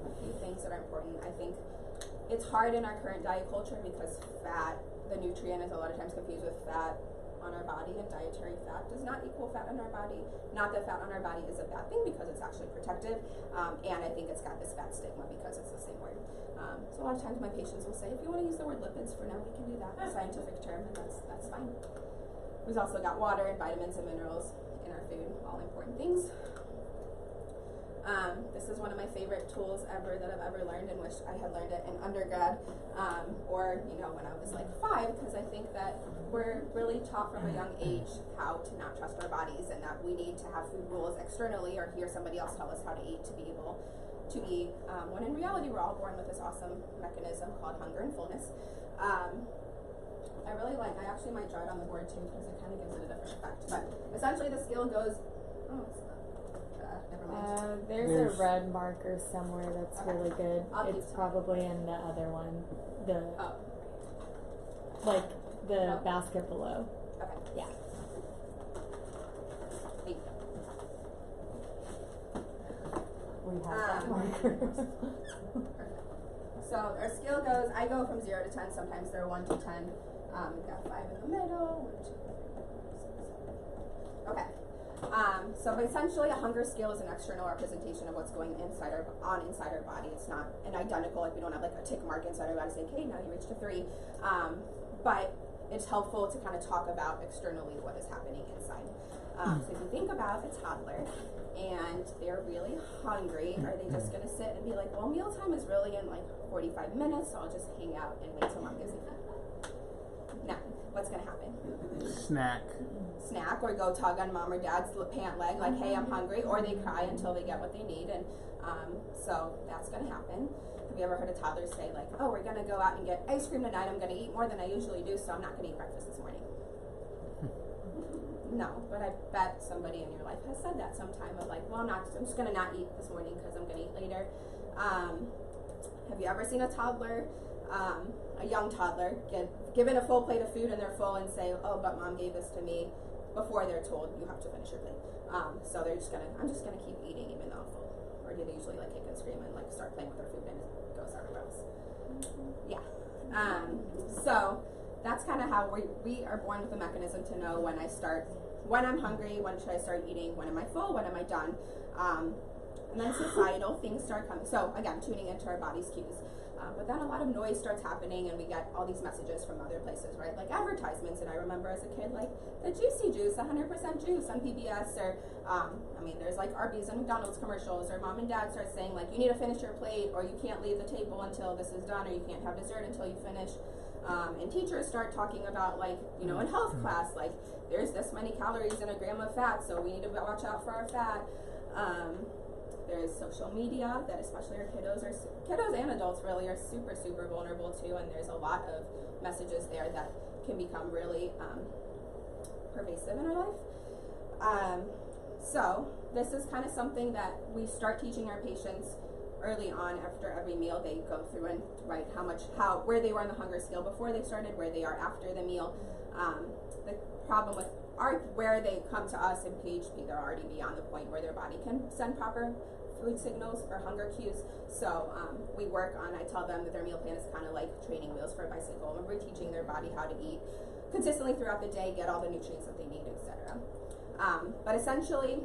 a few things that are important. I think it's hard in our current diet culture because fat, the nutrient, is a lot of times confused with fat on our body, and dietary fat does not equal fat on our body. Not that fat on our body is a bad thing because it's actually protective, and I think it's got this fat stigma because it's the same word. So a lot of times my patients will say, if you want to use the word lipids for now, we can do that, a scientific term, and that's fine. We've also got water and vitamins and minerals in our food, all important things. This is one of my favorite tools ever that I've ever learned, and wish I had learned it in undergrad, or when I was like 5, because I think that we're really taught from a young age how to not trust our bodies, and that we need to have food rules externally or hear somebody else tell us how to eat to be able to eat, when in reality we're all born with this awesome mechanism called hunger and fullness. I actually might draw it on the board too because it kind of gives it a different effect, but essentially the scale goes, never mind. There's a red marker somewhere that's really good. It's probably in the other one. The basket below. Okay. Yeah. Thank you. We have that marker. Perfect. So our scale goes, I go from 0 to 10, sometimes they're 1 to 10. We've got 5 in the middle, 1, 2, 3, 4, 5, 6. Okay. So essentially a hunger scale is an external representation of what's going inside our body. It's not an identical, like we don't have like a tick mark inside our body saying, okay, now you reached a 3. But it's helpful to kind of talk about externally what is happening inside. So if you think about a toddler and they're really hungry, are they just going to sit and be like, well, mealtime is really in like 45 minutes, so I'll just hang out and wait till mom gives me food? No. What's going to happen? Snack, or go tug on mom or dad's pant leg like, hey, I'm hungry, or they cry until they get what they need, and so that's going to happen. Have you ever heard a toddler say like, oh, we're going to go out and get ice cream tonight, I'm going to eat more than I usually do, so I'm not going to eat breakfast this morning? No, but I bet somebody in your life has said that sometime of like, well, I'm just going to not eat this morning because I'm going to eat later. Have you ever seen a toddler, a young toddler, given a full plate of food and they're full and say, oh, but mom gave this to me, before they're told you have to finish your plate? So they're just I'm just gonna keep eating even though I'm full. Or do they usually like kick and scream and like start playing with their food and it goes everywhere else? Yeah. So that's kind of how we are born with a mechanism to know when I'm hungry, when should I start eating, when am I full, when am I done? And then societal things start coming. So again, tuning into our body's cues. But then a lot of noise starts happening and we get all these messages from other places, right? Like advertisements, and I remember as a kid, like the Juicy Juice, 100% juice on PBS, or there's like Arby's and McDonald's commercials, or mom and dad start saying like, you need to finish your plate, or you can't leave the table until this is done, or you can't have dessert until you finish. And teachers start talking about like, in health class, like there's this many calories in a gram of fat, so we need to watch out for our fat. There's social media that especially our kiddos and adults really are super, super vulnerable to, and there's a lot of messages there that can become really pervasive in our life. So this is kind of something that we start teaching our patients early on. After every meal, they go through and write where they were on the hunger scale before they started, where they are after the meal. The problem with where they come to us in PHP, they're already beyond the point where their body can send proper food signals or hunger cues. So we work on, I tell them that their meal plan is kind of like training wheels for a bicycle, and we're teaching their body how to eat consistently throughout the day, get all the nutrients that they need, etc. But essentially,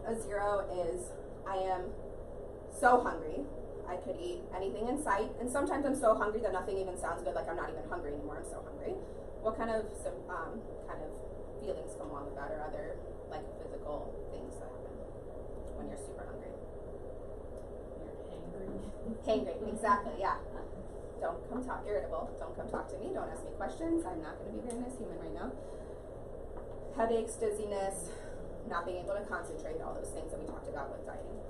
a 0 is I am so hungry, I could eat anything in sight, and sometimes I'm so hungry that nothing even sounds good, like I'm not even hungry anymore, I'm so hungry. What kind of feelings come along with that, or other like physical things that happen when you're super hungry? Hangry, exactly, yeah. Irritable. Don't come talk to me. Don't ask me questions. I'm not going to be a very nice human right now. Headaches, dizziness, not being able to concentrate, all those things that we talked about with dieting.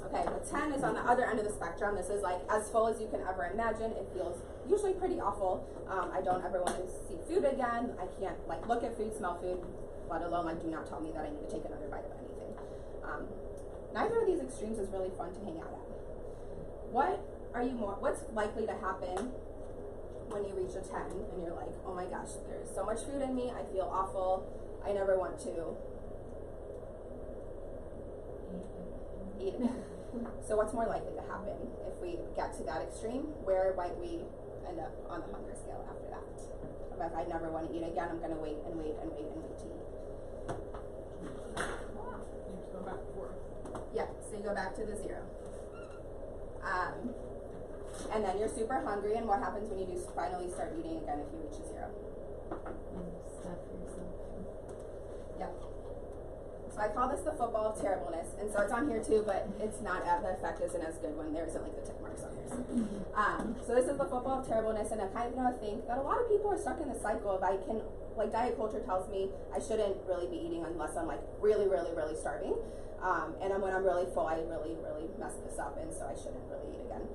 Okay, the 10 is on the other end of the spectrum. This is like as full as you can ever imagine. It feels usually pretty awful. I don't ever want to see food again. I can't like look at food, smell food. let alone like do not tell me that I need to take another bite of anything. Neither of these extremes is really fun to hang out at. What's likely to happen when you reach a 10 and you're like, oh my gosh, there's so much food in me, I feel awful, I never want to eat again. So what's more likely to happen if we get to that extreme? Where might we end up on the hunger scale after that? If I never want to eat again, I'm going to wait and wait and wait and wait to eat. You just go back and forth. Yeah, so you go back to the 0. And then you're super hungry, and what happens when you do finally start eating again if you reach a 0? Stuff yourself. Yep. So I call this the football of terribleness, and so it's on here too, but it's not, the effect isn't as good when there isn't like the tick marks on there. So this is the football of terribleness, and I kind of think that a lot of people are stuck in the cycle of diet culture tells me I shouldn't really be eating unless I'm like really, really, really starving. And when I'm really full, I really, really mess this up, and so I shouldn't really eat again.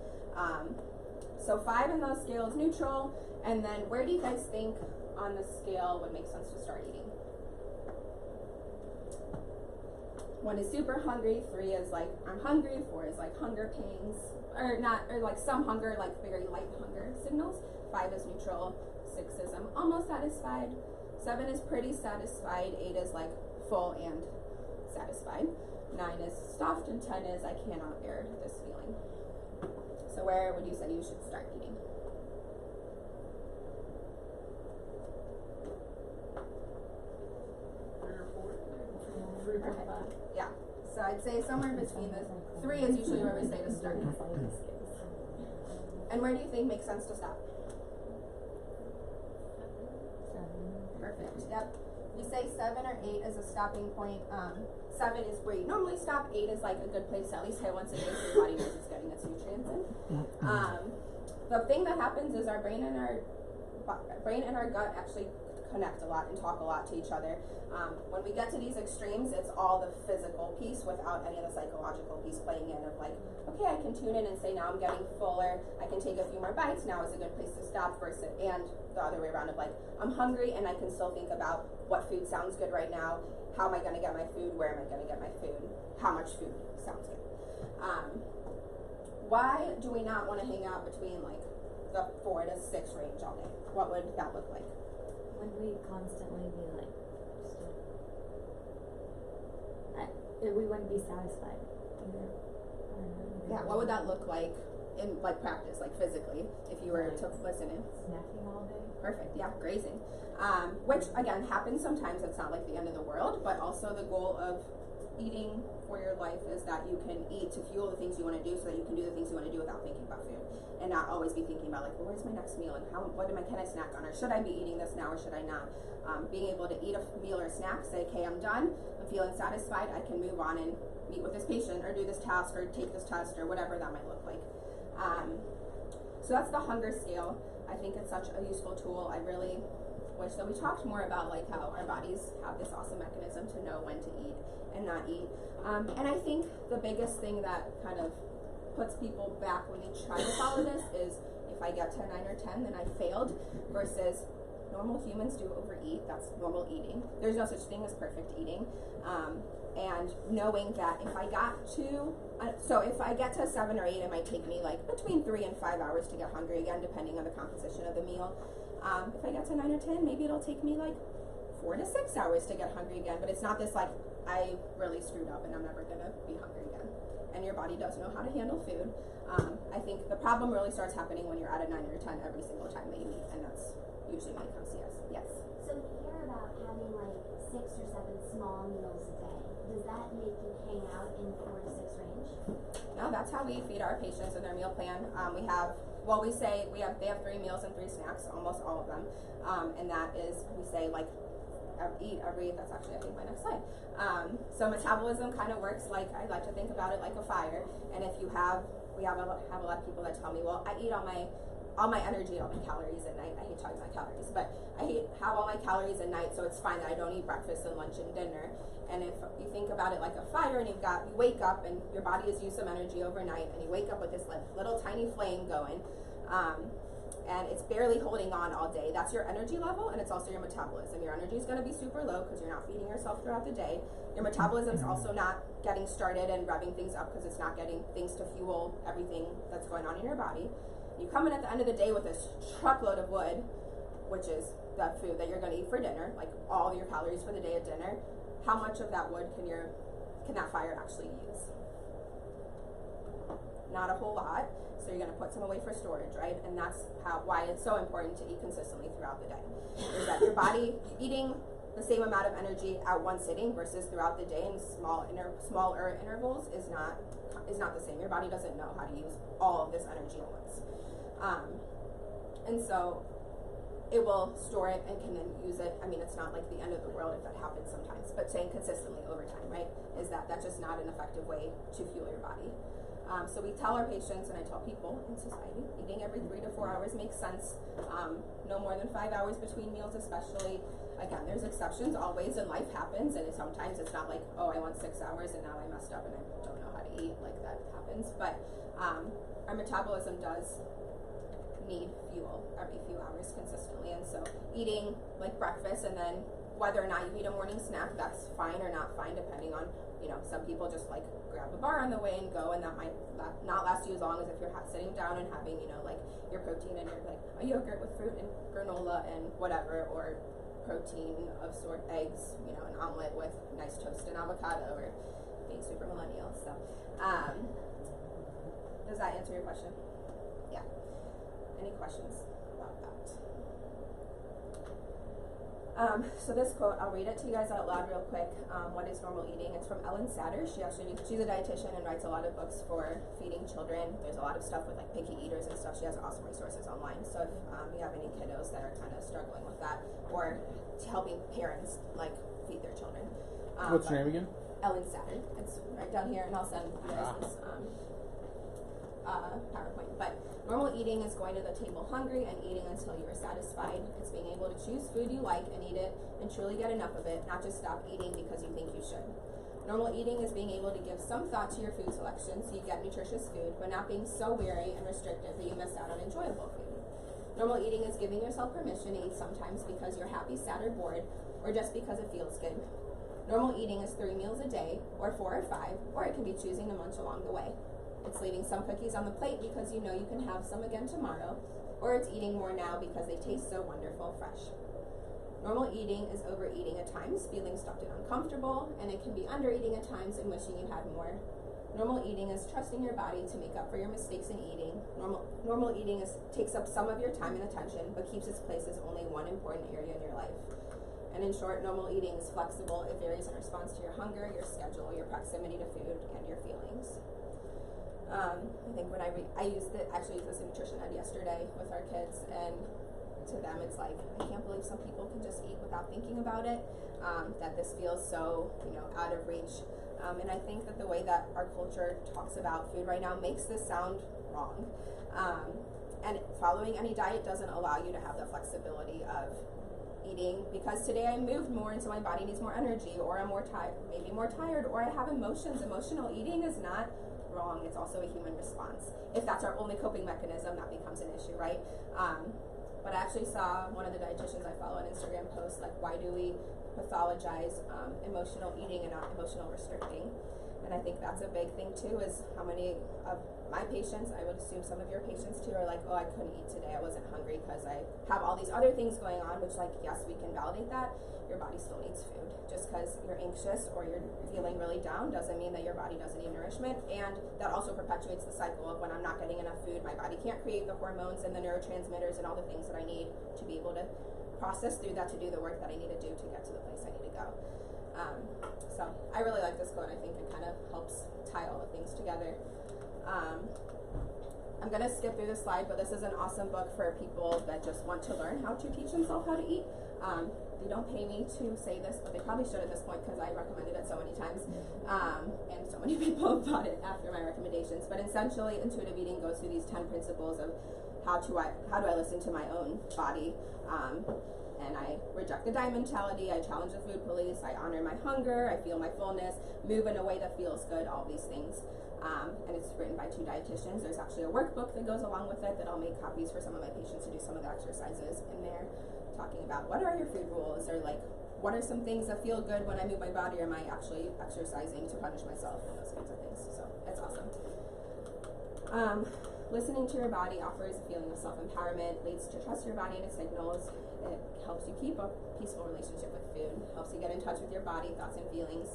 So 5 in those scales, neutral, and then where do you guys think on the scale would make sense to start eating? 1 is super hungry, 3 is like I'm hungry, 4 is like hunger pains, or like some hunger, like very light hunger signals. 5 is neutral, 6 is I'm almost satisfied, 7 is pretty satisfied, 8 is like full and satisfied, 9 is stuffed, and 10 is I cannot bear this feeling. So where would you say you should start eating? Okay. Yeah. So I'd say somewhere between the 3 is usually where we say to start. And where do you think makes sense to stop? 7. Perfect. Yep. You say 7 or 8 is a stopping point. 7 is where you normally stop. 8 is like a good place to at least hit once a day so your body knows it's getting its nutrients in. The thing that happens is our brain and our gut actually connect a lot and talk a lot to each other. When we get to these extremes, it's all the physical piece without any of the psychological piece playing in of like, okay, I can tune in and say now I'm getting fuller, I can take a few more bites, now is a good place to stop versus, and the other way around of like, I'm hungry and I can still think about what food sounds good right now, how am I going to get my food, where am I going to get my food, how much food sounds good. Why do we not want to hang out between like the 4 to 6 range all day? What would that look like? Would we constantly be like, we wouldn't be satisfied either. Yeah, what would that look like in like practice, like physically, if you were to listen in? Snacking all day. Perfect, yeah, grazing. Which again happens sometimes, it's not like the end of the world, but also the goal of eating for your life is that you can eat to fuel the things you want to do so that you can do the things you want to do without thinking about food. And not always be thinking about like, well, where's my next meal and can I snack on, or should I be eating this now or should I not? Being able to eat a meal or a snack, say, okay, I'm done, I'm feeling satisfied, I can move on and meet with this patient or do this task or take this test or whatever that might look like. So that's the hunger scale. I think it's such a useful tool. I really wish that we talked more about like how our bodies have this awesome mechanism to know when to eat and not eat. And I think the biggest thing that kind of puts people back when they try to follow this is if I get to 9 or 10, then I failed, versus normal humans do overeat. That's normal eating. There's no such thing as perfect eating. And knowing that if I got to, if I get to 7 or 8, it might take me like between 3 and 5 hours to get hungry again, depending on the composition of the meal. If I get to 9 or 10, maybe it'll take me like 4 to 6 hours to get hungry again. But it's not this like, I really screwed up and I'm never gonna be hungry again. And your body does know how to handle food. I think the problem really starts happening when you're at a 9 or a 10 every single time that you eat, and that's usually when it comes to us. Yes. So we hear about having like 6 or 7 small meals a day. Does that make you hang out in 4 to 6 range? No, that's how we feed our patients in their meal plan. They have 3 meals and 3 snacks, almost all of them. And that is, we say like, that's actually I think my next slide. So metabolism kind of works like, I like to think about it like a fire. And if you have, we have a lot of people that tell me, well, I eat all my energy, all my calories at night. I hate talking about calories, but I have all my calories at night, so it's fine that I don't eat breakfast and lunch and dinner. And if you think about it like a fire, and you wake up and your body has used some energy overnight, and you wake up with this like little tiny flame going, and it's barely holding on all day. That's your energy level, and it's also your metabolism. Your energy is going to be super low because you're not feeding yourself throughout the day. Your metabolism is also not getting started and revving things up because it's not getting things to fuel everything that's going on in your body. You come in at the end of the day with this truckload of wood, which is the food that you're going to eat for dinner, like all your calories for the day at dinner. How much of that wood can that fire actually use? Not a whole lot. So you're going to put some away for storage, right? And that's why it's so important to eat consistently throughout the day. Is that your body eating the same amount of energy at one sitting versus throughout the day in smaller intervals is not the same. Your body doesn't know how to use all of this energy at once. And so it will store it and can then use it. I mean, it's not like the end of the world if that happens sometimes, but staying consistently over time, right, is that's just not an effective way to fuel your body. So we tell our patients, and I tell people in society, eating every 3 to 4 hours makes sense. No more than 5 hours between meals, especially. Again, there's exceptions always, and life happens, and sometimes it's not like, oh, I went 6 hours and now I messed up and I don't know how to eat. Like, that happens. But our metabolism does need fuel every few hours consistently, and so eating like breakfast, and then whether or not you eat a morning snack, that's fine or not fine depending on, some people just like grab a bar on the way and go, and that might not last you as long as if you're sitting down and having, like your protein and your like a yogurt with fruit and granola and whatever, or protein of sort eggs, an omelet with nice toast and avocado, or being super millennial. So does that answer your question? Yeah. Any questions about that? So this quote, I'll read it to you guys out loud real quick. What is normal eating? It's from Ellen Satter. She's a dietitian and writes a lot of books for feeding children. There's a lot of stuff with like picky eaters and stuff. She has awesome resources online. So if you have any kiddos that are kind of struggling with that, or helping parents like feed their children. What's your name again? Ellen Satter. It's right down here, and I'll send you guys this PowerPoint. But normal eating is going to the table hungry and eating until you are satisfied. It's being able to choose food you like and eat it and truly get enough of it, not just stop eating because you think you should. Normal eating is being able to give some thought to your food selection so you get nutritious food, but not being so weary and restrictive that you miss out on enjoyable food. Normal eating is giving yourself permission to eat sometimes because you're happy, sad, or bored, or just because it feels good. Normal eating is 3 meals a day, or 4 or 5, or it can be choosing to munch along the way. It's leaving some cookies on the plate because you know you can have some again tomorrow, or it's eating more now because they taste so wonderful fresh. Normal eating is overeating at times, feeling stuffed and uncomfortable, and it can be undereating at times and wishing you had more. Normal eating is trusting your body to make up for your mistakes in eating. Normal eating takes up some of your time and attention, but keeps its place as only one important area in your life. And in short, normal eating is flexible. It varies in response to your hunger, your schedule, your proximity to food, and your feelings. I think when I used this nutrition ed yesterday with our kids, and to them it's like, I can't believe some people can just eat without thinking about it, that this feels so, out of reach. And I think that the way that our culture talks about food right now makes this sound wrong. And following any diet doesn't allow you to have the flexibility of eating because today I moved more and so my body needs more energy, or I'm maybe more tired, or I have emotions. Emotional eating is not wrong. It's also a human response. If that's our only coping mechanism, that becomes an issue, right? But I actually saw one of the dietitians I follow on Instagram post, like, why do we pathologize emotional eating and not emotional restricting? And I think that's a big thing too, is how many of my patients, I would assume some of your patients too, are like, oh, I couldn't eat today, I wasn't hungry because I have all these other things going on, which, like, yes, we can validate that. Your body still needs food. Just because you're anxious or you're feeling really down doesn't mean that your body doesn't need nourishment, and that also perpetuates the cycle of when I'm not getting enough food, my body can't create the hormones and the neurotransmitters and all the things that I need to be able to process through that, to do the work that I need to do to get to the place I need to go. So I really like this quote. I think it kind of helps tie all the things together. I'm going to skip through this slide, but this is an awesome book for people that just want to learn how to teach themselves how to eat. They don't pay me to say this, but they probably should at this point because I recommended it so many times. And so many people bought it after my recommendations. But essentially, intuitive eating goes through these 10 principles of how do I listen to my own body, and I reject the die mentality, I challenge the food police, I honor my hunger, I feel my fullness, move in a way that feels good, all these things. And it's written by 2 dietitians. There's actually a workbook that goes along with it that I'll make copies for some of my patients to do some of the exercises in there, talking about what are your food rules, or like what are some things that feel good when I move my body, or am I actually exercising to punish myself, and those kinds of things. So it's awesome. Listening to your body offers a feeling of self-empowerment, leads to trust your body and its signals. It helps you keep a peaceful relationship with food, helps you get in touch with your body, thoughts, and feelings,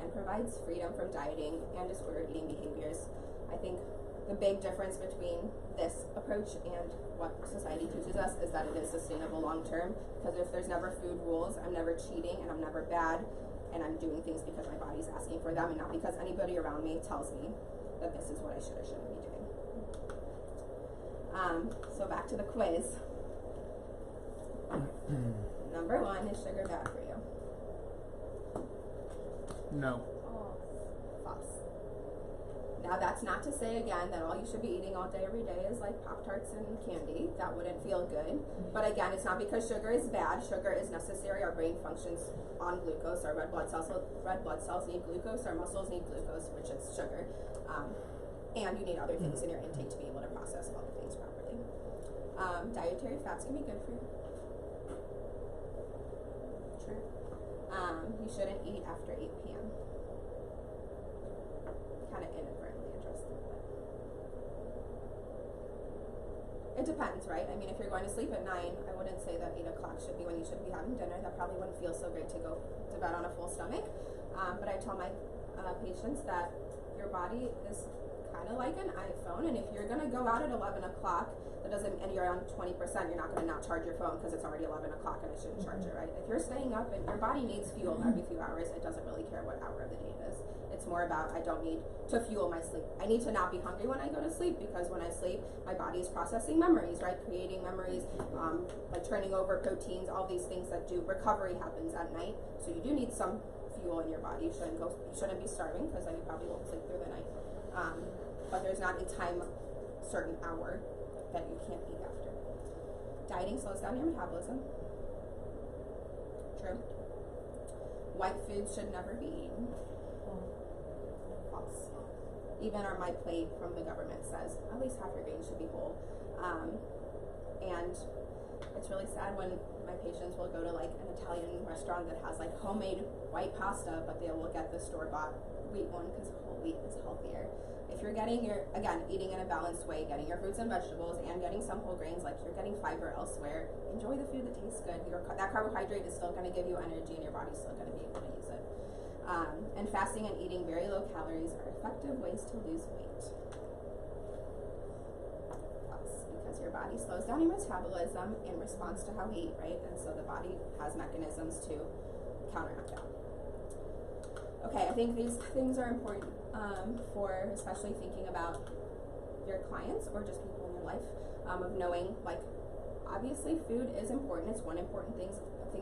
and provides freedom from dieting and disordered eating behaviors. I think the big difference between this approach and what society teaches us is that it is sustainable long term, because if there's never food rules, I'm never cheating and I'm never bad, and I'm doing things because my body's asking for them and not because anybody around me tells me that this is what I should or shouldn't be doing. So back to the quiz. Number 1, is sugar bad for you? No. False. Now that's not to say again that all you should be eating all day every day is like Pop-Tarts and candy. That wouldn't feel good. But again, it's not because sugar is bad. Sugar is necessary. Our brain functions on glucose. Our red blood cells need glucose. Our muscles need glucose, which is sugar. And you need other things in your intake to be able to process all the things properly. Dietary fats can be good for you. Sure. You shouldn't eat after 8 p.m. Kind of inadvertently addressed it, but it depends, right? I mean, if you're going to sleep at 9, I wouldn't say that 8 o'clock should be when you should be having dinner. That probably wouldn't feel so great to go to bed on a full stomach. But I tell my patients that your body is kind of like an iPhone, and if you're going to go out at 11 o'clock, and you're on 20%, you're not going to not charge your phone because it's already 11 o'clock and I shouldn't charge it, right? If you're staying up and your body needs fuel every few hours, it doesn't really care what hour of the day it is. It's more about, I don't need to fuel my sleep. I need to not be hungry when I go to sleep, because when I sleep, my body is processing memories, right? Creating memories, like turning over proteins, all these things that do recovery happens at night. So you do need some fuel in your body. You shouldn't be starving, because then you probably won't sleep through the night. But there's not a certain hour that you can't eat after. Dieting slows down your metabolism. True. White foods should never be eaten. False. Even on my plate from the government says at least half your grains should be whole. And it's really sad when my patients will go to like an Italian restaurant that has like homemade white pasta, but they will get the store-bought wheat one because whole wheat is healthier. If you're getting eating in a balanced way, getting your fruits and vegetables and getting some whole grains, like you're getting fiber elsewhere, enjoy the food that tastes good. That carbohydrate is still going to give you energy and your body's still going to be able to use it. And fasting and eating very low calories are effective ways to lose weight. Because your body slows down your metabolism in response to how we eat, right? And so the body has mechanisms to counteract that. Okay, I think these things are important for especially thinking about your clients or just people in your life, of knowing, like, obviously food is important. It's one important thing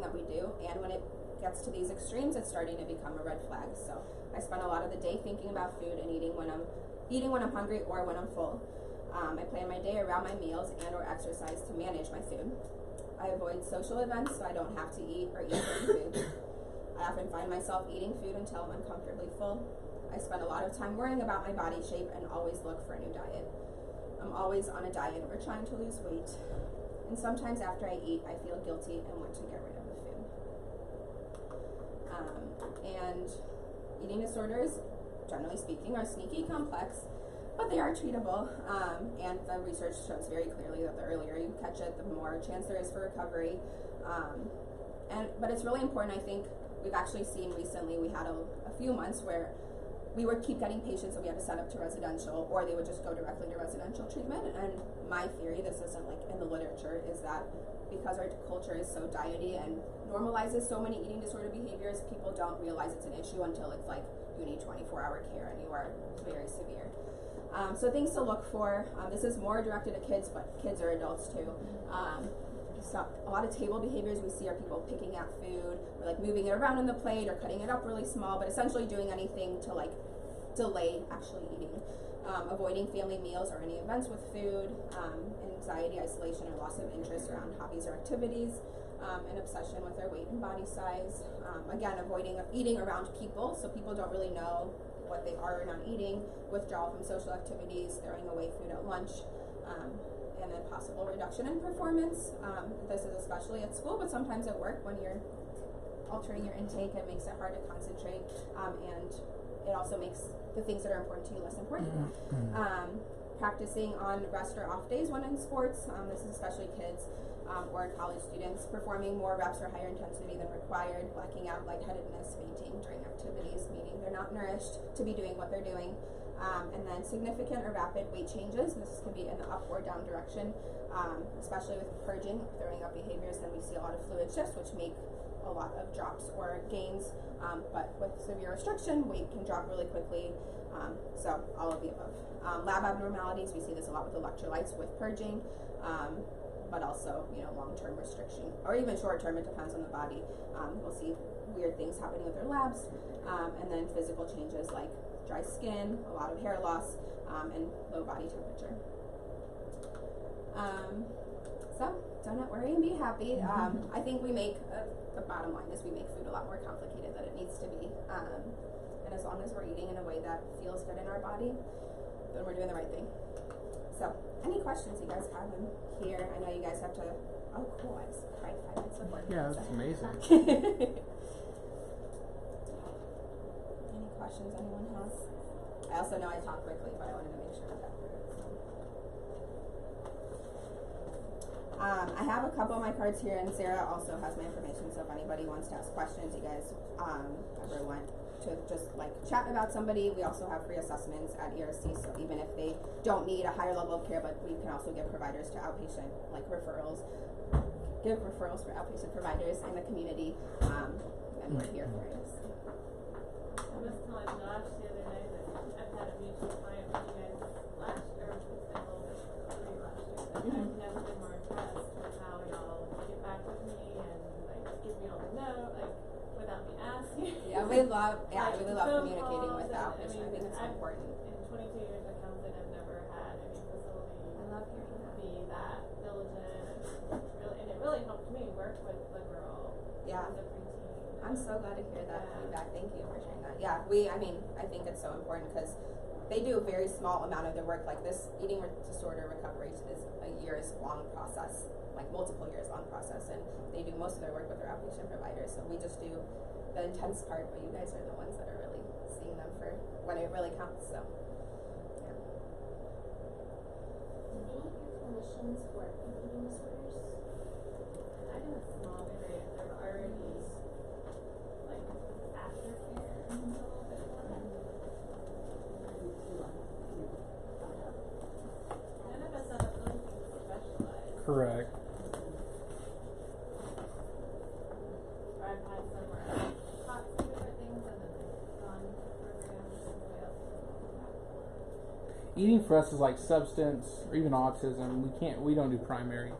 that we do, and when it gets to these extremes, it's starting to become a red flag. So I spend a lot of the day thinking about food and eating when I'm hungry or when I'm full. I plan my day around my meals and or exercise to manage my food. I avoid social events so I don't have to eat or eat certain food. I often find myself eating food until I'm uncomfortably full. I spend a lot of time worrying about my body shape and always look for a new diet. I'm always on a diet or trying to lose weight. And sometimes after I eat, I feel guilty and want to get rid of the food. And eating disorders, generally speaking, are sneaky complex, but they are treatable. And the research shows very clearly that the earlier you catch it, the more chance there is for recovery. But it's really important, I think. We've actually seen recently, we had a few months where we would keep getting patients that we had to set up to residential, or they would just go directly to residential treatment. And my theory, this isn't like in the literature, is that because our culture is so diety and normalizes so many eating disorder behaviors, people don't realize it's an issue until it's like you need 24-hour care and you are very severe. So things to look for. This is more directed at kids, but kids or adults too. So a lot of table behaviors we see are people picking at food, or like moving it around on the plate, or cutting it up really small, but essentially doing anything to like delay actually eating. Avoiding family meals or any events with food, anxiety, isolation, or loss of interest around hobbies or activities, an obsession with their weight and body size. Again, avoiding eating around people, so people don't really know what they are or not eating, withdrawal from social activities, throwing away food at lunch, and then possible reduction in performance. This is especially at school, but sometimes at work when you're altering your intake, it makes it hard to concentrate, and it also makes the things that are important to you less important. Practicing on rest or off days when in sports, this is especially kids or college students, performing more reps or higher intensity than required, blacking out, lightheadedness, fainting during activities, meaning they're not nourished to be doing what they're doing. And then significant or rapid weight changes. This can be in the up or down direction, especially with purging, throwing up behaviors. Then we see a lot of fluid shifts, which make a lot of drops or gains. But with severe restriction, weight can drop really quickly. So all of the above. Lab abnormalities, we see this a lot with electrolytes with purging, but also, long-term restriction, or even short-term, it depends on the body. We'll see weird things happening with their labs, and then physical changes like dry skin, a lot of hair loss, and low body temperature. So, don't worry and be happy. I think we make, the bottom line is we make food a lot more complicated than it needs to be. And as long as we're eating in a way that feels good in our body, then we're doing the right thing. So, any questions you guys have in here? I know you guys have to, oh cool, I just cried 5 minutes before. Yeah, that's amazing. Any questions anyone has? I also know I talk quickly, but I wanted to make sure I got through it. I have a couple of my cards here, and Sarah also has my information, so if anybody wants to ask questions, you guys ever want to just chat about somebody, we also have free assessments at ERC, so even if they don't need a higher level of care, but we can also give providers to outpatient, give referrals for outpatient providers in the community, and we're here for it. I was telling Josh the other day that I've had a mutual client with you guys last year, it's been a little bit early last year, but I've never been more impressed with how y'all get back with me and give me all the note, without me asking. Yeah, we love communicating with the outpatient. I think it's so important. In 22 years of counseling, I've never had any facility be that diligent, and it really helped me work with the girl. Yeah. The preteen. I'm so glad to hear that feedback. Thank you for sharing that. Yeah, I think it's so important because they do a very small amount of the work. Like this eating disorder recovery is a years-long process, multiple years-long process, and they do most of their work with their outpatient providers. So we just do the intense part, but you guys are the ones that are really seeing them for when it really counts. So, yeah. Do any of your clinicians work with eating disorders? I do a small degree if they're already aftercare a little bit more. None of us have really specialized. Correct. Or I've had some where I've taught some different things and then they've gone to programs and somebody else has gone back. Eating for us is like substance or even autism. We don't do primary.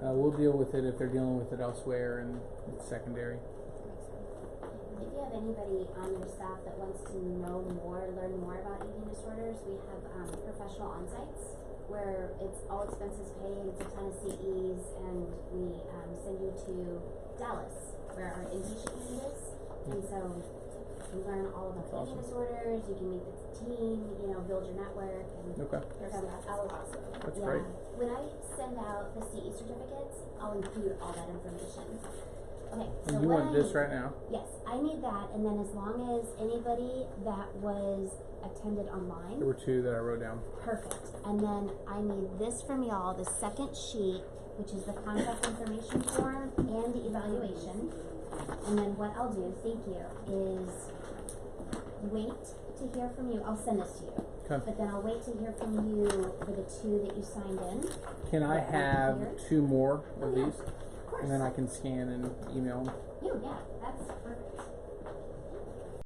We'll deal with it if they're dealing with it elsewhere, and it's secondary. If you have anybody on your staff that wants to learn more about eating disorders, we have professional on-sites where it's all expenses paid, it's a ton of CEs, and we send you to Dallas, where our inpatient unit is. And so you learn all about eating disorders, you can meet the team, build your network, and Okay. That's great. When I send out the CE certificates, I'll include all that information. Okay, so And you want this right now? Yes, I need that, and then as long as anybody that was attended online. There were 2 that I wrote down. Perfect. And then I need this from y'all, the second sheet, which is the contact information form and the evaluation. And then what I'll do, thank you, is wait to hear from you. I'll send this to you. Okay. But then I'll wait to hear from you for the 2 that you signed in. Can I have 2 more of these? Of course. And then I can scan and email them. Yeah.